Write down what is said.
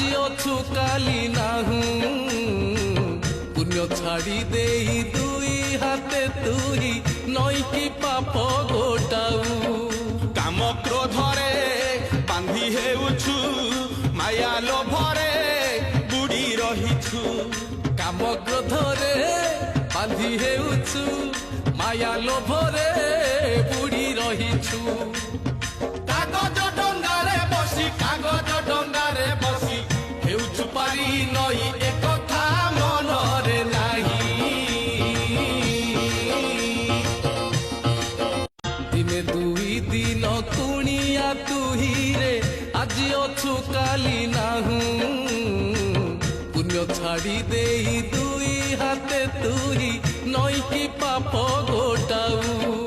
আজি অছু কালি নাহু পুণ্য ছাড়ি দেই দুই হাতে তুই নই কি পাপ গোটাউ কাম ক্রোধরে বান্ধি হেউছু মায়া লোভরে বুড়ি রহিছু কাম ক্রোধরে বান্ধি হেউছু মায়া লোভরে বুড়ি রহিছু কাগজ ডঙ্গারে বসি হেউছু পারি নই একথা মনরে নাহি দিনে দুই দিন কুণিয়া তুহিরে আজি অছু কালি নাহু পুণ্য ছাড়ি দেই দুই হাতে তুই নই কি পাপ গোটাউ